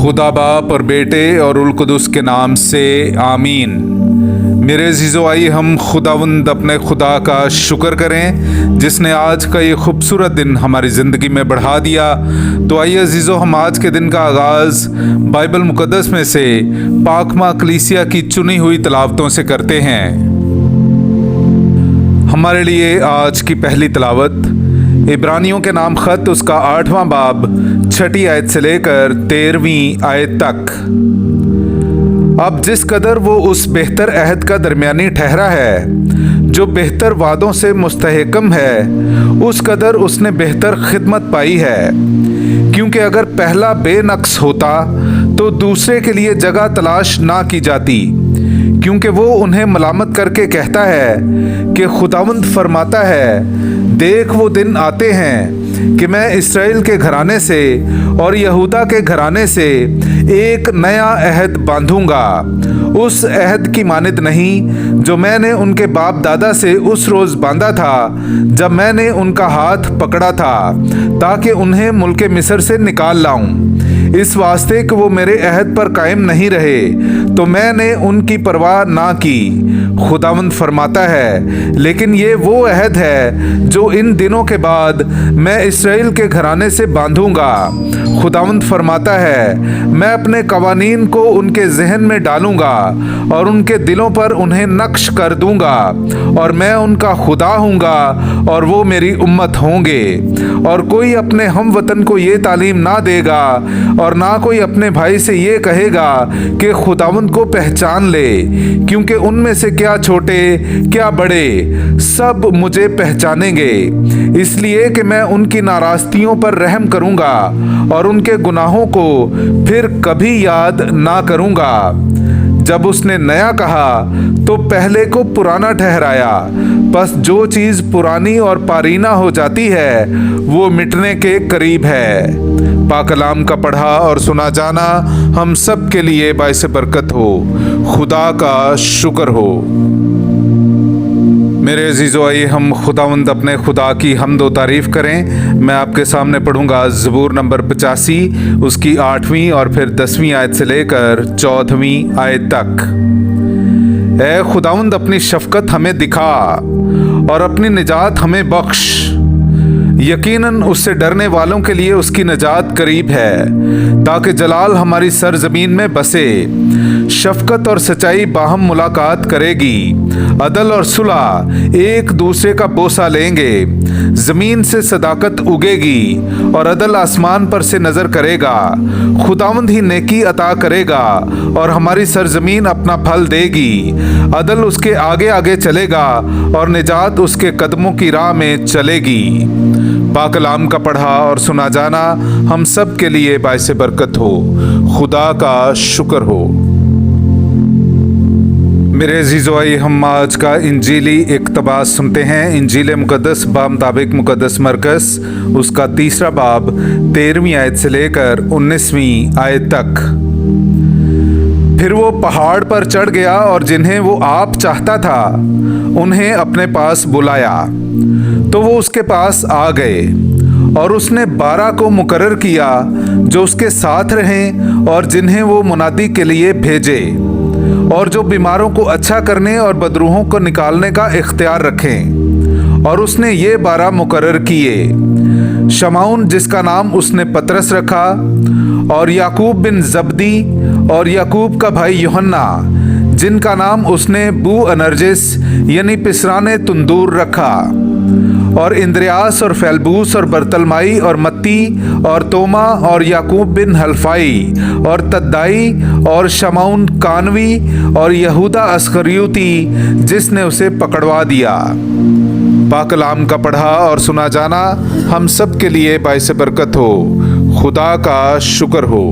खुदा बाप और बेटे और उल कुदुस के नाम से आमीन। मेरे अज़ीज़ो, आइए हम खुदावंद अपने खुदा का शुक्र करें जिसने आज का ये खूबसूरत दिन हमारी ज़िंदगी में बढ़ा दिया। तो आइए अज़ीज़ो, हम आज के दिन का आगाज़ बाइबल मुक़द्दस में से पाकमा कलीसिया की चुनी हुई तिलावतों से करते हैं। हमारे लिए आज की पहली तिलावत इब्रानियों के नाम ख़त उसका 8वां बाब 6ठी आयत से लेकर 13वीं आयत तक। अब जिस कदर वो उस बेहतर अहद का दरमियानी ठहरा है जो बेहतर वादों से मुस्तहकम है, उस कदर उसने बेहतर खिदमत पाई है। क्योंकि अगर पहला बेनक्स होता तो दूसरे के लिए जगह तलाश ना की जाती, क्योंकि वो उन्हें मलामत करके कहता है कि खुदावंद फरमाता है, देख वो दिन आते हैं कि मैं इस्राएल के घराने से और यहूदा के घराने से एक नया अहद बांधूंगा, उस अहद की मानिद नहीं जो मैंने उनके बाप दादा से उस रोज़ बांधा था जब मैंने उनका हाथ पकड़ा था ताकि उन्हें मुल्के मिस्र से निकाल लाऊं। इस वास्ते कि वो मेरे अहद पर कायम नहीं रहे तो मैंने उनकी परवाह ना की, खुदावंद फरमाता है। लेकिन ये वो अहद है जो इन दिनों के बाद मैं इस्राएल के घराने से बांधूंगा, खुदावंद फरमाता है। मैं अपने कवानीन को उनके जहन में डालूंगा और उनके दिलों पर उन्हें नक्श कर दूंगा, और मैं उनका खुदा हूँगा और वो मेरी उम्मत होंगे। और कोई अपने हम वतन को ये तालीम ना देगा और ना कोई अपने भाई से ये कहेगा कि खुदावंद को पहचान ले, क्योंकि उनमें से क्या छोटे क्या बड़े सब मुझे पहचानेंगे, इसलिए कि मैं उनकी नाराज़गियों पर रहम करूंगा और उनके गुनाहों को फिर कभी याद ना करूंगा। जब उसने नया कहा तो पहले को पुराना ठहराया, बस जो चीज़ पुरानी और पारीना हो जाती है वो मिटने के करीब है। पाक कलाम का पढ़ा और सुना जाना हम सब के लिए बाइस बरकत हो। खुदा का शुक्र हो। मेरे अज़ीज़ो, आइए हम खुदावंद अपने खुदा की हम्द व तारीफ़ करें। मैं आपके सामने पढ़ूंगा ज़बूर नंबर 85 उसकी 8वीं और फिर 10वीं आयत से लेकर 14वीं आयत तक। ऐ खुदावंद, अपनी शफ़क़त हमें दिखा और अपनी निजात हमें बख्श। यकीनन उससे डरने वालों के लिए उसकी निजात करीब है, ताकि जलाल हमारी सरजमीन में बसे। शफ़क़त और सच्चाई बाहम मुलाकात करेगी, अदल और सुलह एक दूसरे का बोसा लेंगे। ज़मीन से सदाकत उगेगी और अदल आसमान पर से नज़र करेगा। खुदावंद ही नेकी अता करेगा और हमारी सरजमीन अपना फल देगी। अदल उसके आगे आगे चलेगा और निजात उसके कदमों की राह में चलेगी। पाक कलाम का पढ़ा और सुना जाना हम सब के लिए बाइस बरकत हो। खुदा का शुक्र हो। मेरे अज़ीज़ो, आइए हम आज का इंजीली इक़्तिबास सुनते हैं। इंजील मुक़द्दस बामुताबिक मुक़द्दस मरकस उसका 3रा बाब 13वीं आयत से लेकर 19वीं आयत तक। फिर वो पहाड़ पर चढ़ गया और जिन्हें वो आप चाहता था उन्हें अपने पास बुलाया, तो वो उसके पास आ गए। और उसने 12 को मुकर्रर किया जो उसके साथ रहें और जिन्हें वो मुनादी के लिए भेजे, और जो बीमारों को अच्छा करने और बदरूहों को निकालने का इख्तियार रखें। और उसने ये 12 मुकर्रर किए, शमाउन जिसका नाम उसने पतरस रखा, और याकूब बिन जब्दी और याकूब का भाई यूहन्ना जिनका नाम उसने बू अनरजिस यानी पिसराने तंदूर रखा, और इंद्रियास और फैलबूस और बरतलमाई और मत्ती और तोमा और याकूब बिन हल्फाई और तद्दाई और शमाउन कानवी और यहूदा अस्करियोती जिसने उसे पकड़वा दिया। पाक कलाम का पढ़ा और सुना जाना हम सब के लिए बाइस बरकत हो। खुदा का शुक्र हो।